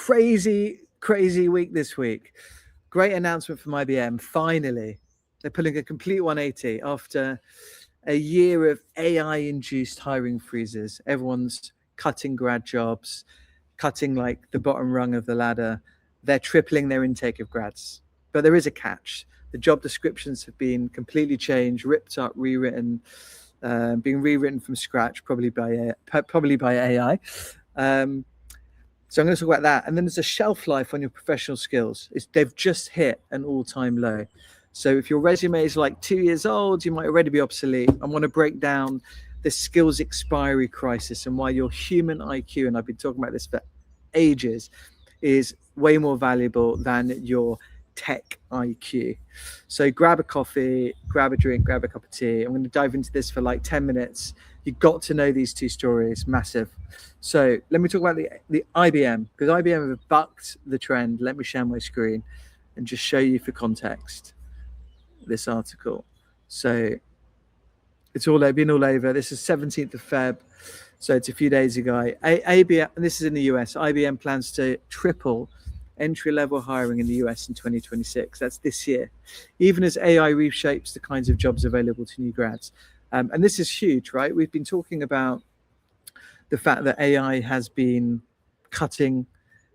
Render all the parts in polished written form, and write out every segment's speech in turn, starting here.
crazy week this week. Great announcement from IBM. Finally, they're pulling a complete 180 after a year of AI-induced hiring freezes. Everyone's cutting grad jobs, cutting like the bottom rung of the ladder. They're tripling their intake of grads. But there is a catch. The job descriptions have been completely changed, ripped up, rewritten, being rewritten from scratch, probably by AI. So I'm going to talk about that. And then there's a shelf life on your professional skills. They've just hit an all-time low. So if your resume is like 2 years old, you might already be obsolete. I want to break down the skills expiry crisis and why your human IQ, and I've been talking about this for ages, is way more valuable than your tech IQ. So grab a coffee, grab a drink, grab a cup of tea. I'm going to dive into this for like 10 minutes. You've got to know these two stories, massive. So let me talk about the IBM, because IBM have bucked the trend. Let me share my screen and just show you for context this article. So it's been all over. This is 17th of Feb. So it's a few days ago. IBM, and this is in the US, IBM plans to triple entry-level hiring in the US in 2026. That's this year, even as AI reshapes the kinds of jobs available to new grads. And this is huge, right? We've been talking about the fact that AI has been cutting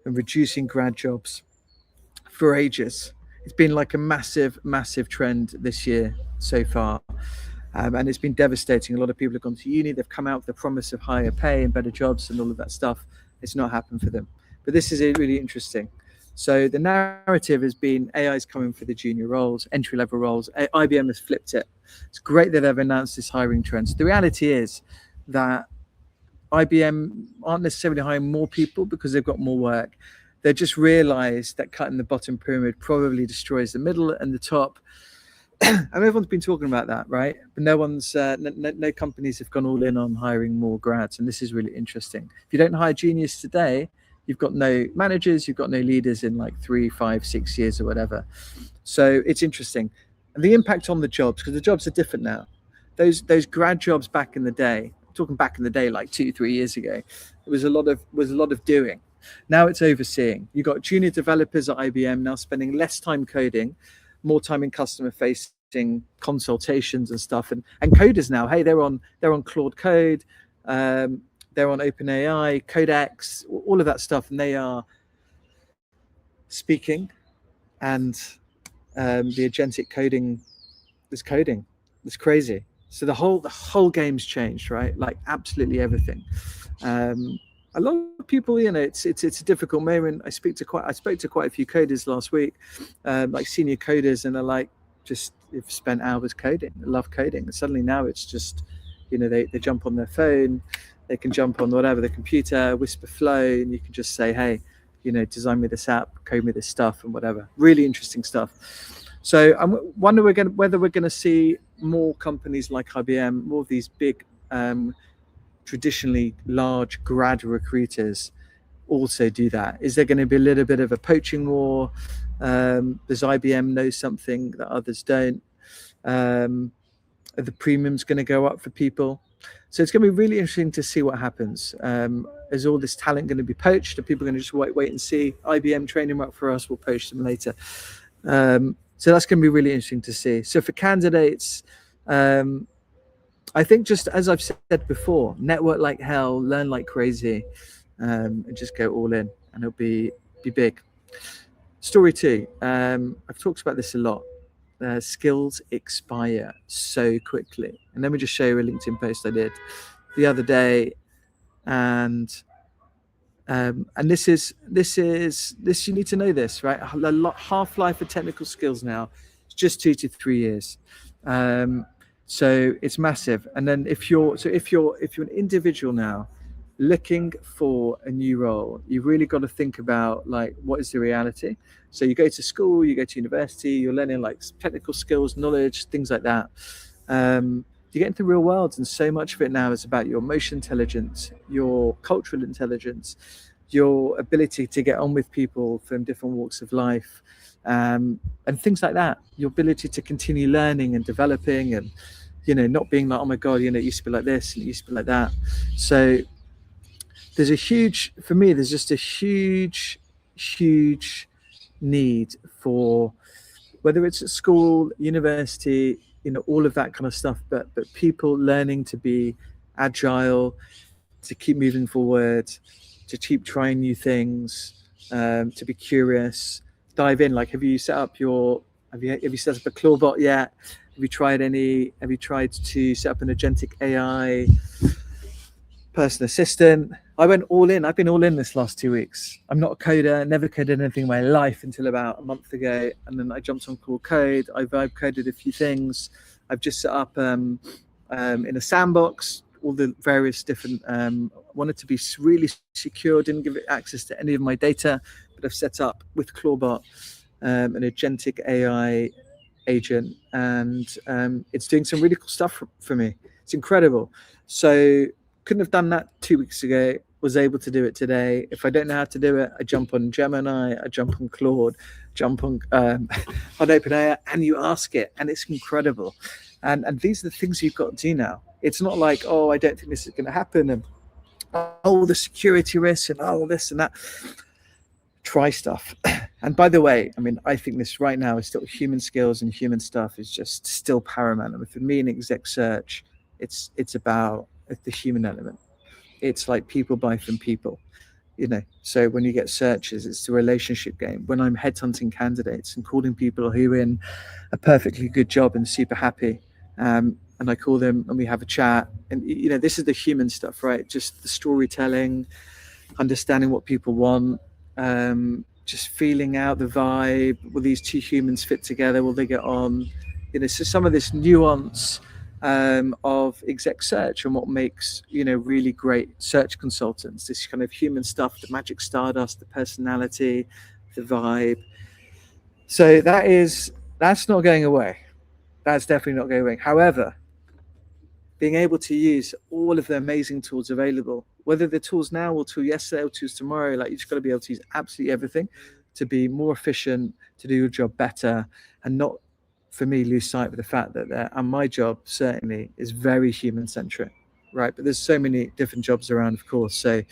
and reducing grad jobs for ages. It's been like a massive trend this year so far. And it's been devastating. A lot of people have gone to uni, they've come out with the promise of higher pay and better jobs and all of that stuff. It's not happened for them. But this is really interesting. So the narrative has been AI is coming for the junior roles, entry-level roles. IBM has flipped it. It's great that they've announced this hiring trend. So the reality is that IBM aren't necessarily hiring more people because they've got more work. They just realized that cutting the bottom pyramid probably destroys the middle and the top. And everyone's been talking about that, right? But no companies have gone all in on hiring more grads. And this is really interesting. If you don't hire juniors today, you've got no managers, you've got no leaders in like 3, 5, 6 years or whatever. So it's interesting. And the impact on the jobs, because the jobs are different now. Those grad jobs back in the day, talking back in the day, like 2, 3 years ago, it was a lot of doing. Now it's overseeing. You've got junior developers at IBM now spending less time coding, more time in customer facing consultations and stuff. And coders now, hey, they're on Claude Code, they're on OpenAI, Codex, all of that stuff, and they are speaking, and the agentic coding is coding. It's crazy. So the whole game's changed, right? Like absolutely everything. A lot of people, it's a difficult moment. I spoke to quite a few coders last week, like senior coders, and they're like, just they've spent hours coding. They love coding, and suddenly now it's just, they jump on their phone, they can jump on whatever, the computer, Whisper Flow, and you can just say, hey, design me this app, code me this stuff, and whatever. Really interesting stuff. So I wonder whether we're going to see more companies like IBM, more of these big, traditionally large grad recruiters also do that. Is there going to be a little bit of a poaching war? Does IBM know something that others don't? Are the premiums going to go up for people? So it's going to be really interesting to see what happens. Is all this talent going to be poached? Are people going to just wait and see? IBM train them up for us, we'll poach them later. So that's going to be really interesting to see. So for candidates, I think, just as I've said before, network like hell, learn like crazy, and just go all in, and it'll be big. Story 2. I've talked about this a lot. Skills expire so quickly. And let me just show you a LinkedIn post I did the other day. And this you need to know this, right? Half-life of technical skills now is just 2 to 3 years. So it's massive. And then if you're an individual now looking for a new role, you've really got to think about, like, what is the reality? So you go to school, you go to university, you're learning like technical skills, knowledge, things like that. You get into the real world, and so much of it now is about your emotional intelligence, your cultural intelligence, your ability to get on with people from different walks of life, and things like that. Your ability to continue learning and developing, and not being like, oh my god, it used to be like this and it used to be like that. So there's just a huge huge need for, whether it's at school, university, all of that kind of stuff, but people learning to be agile, to keep moving forward, to keep trying new things, to be curious, dive in. Like, have you set up a Clawbot yet? Have you tried to set up an agentic AI personal assistant? I went all in. I've been all in this last 2 weeks. I'm not a coder, never coded anything in my life until about a month ago. And then I jumped on Cool Code. I vibe coded a few things. I've just set up in a sandbox, all the various different, wanted to be really secure, didn't give it access to any of my data, but I've set up with Clawbot an agentic AI agent, and it's doing some really cool stuff for me. It's incredible. So couldn't have done that 2 weeks ago, was able to do it today. If I don't know how to do it, I jump on Gemini, I jump on Claude, jump on OpenAI, and you ask it, and it's incredible. And these are the things you've got to do now. It's not like, oh, I don't think this is going to happen, and oh, the security risks, and oh, this and that. Try stuff. And by the way, I mean, I think this right now is still human skills and human stuff is just still paramount. I mean, for me in exec search, it's about the human element. It's like people buy from people, so when you get searches, it's the relationship game. When I'm headhunting candidates and calling people who are in a perfectly good job and super happy, and I call them and we have a chat, and this is the human stuff, right? Just the storytelling, understanding what people want, just feeling out the vibe. Will these two humans fit together? Will they get on? So some of this nuance of exec search and what makes really great search consultants, this kind of human stuff, the magic stardust, the personality, the vibe. So that's not going away. That's definitely not going away. However, being able to use all of the amazing tools available, whether the tools now or tool yesterday or tools tomorrow, like, you just got to be able to use absolutely everything to be more efficient, to do your job better, and not, for me, lose sight of the fact that and my job certainly is very human centric, right? But there's so many different jobs around, of course. So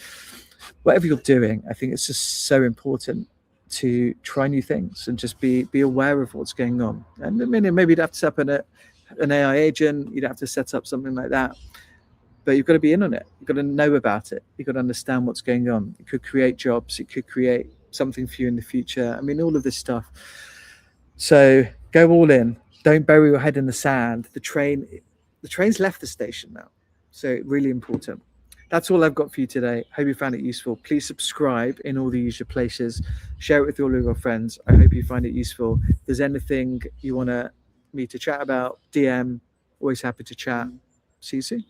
whatever you're doing, I think it's just so important to try new things and just be aware of what's going on. And I mean, maybe you'd have to set up an AI agent, you'd have to set up something like that, but you've got to be in on it. You've got to know about it. You've got to understand what's going on. It could create jobs. It could create something for you in the future. I mean, all of this stuff. So go all in. Don't bury your head in the sand. The train's left the station now. So really important. That's all I've got for you today. Hope you found it useful. Please subscribe in all the usual places. Share it with all of your friends. I hope you find it useful. If there's anything you want me to chat about, DM. Always happy to chat. See you soon.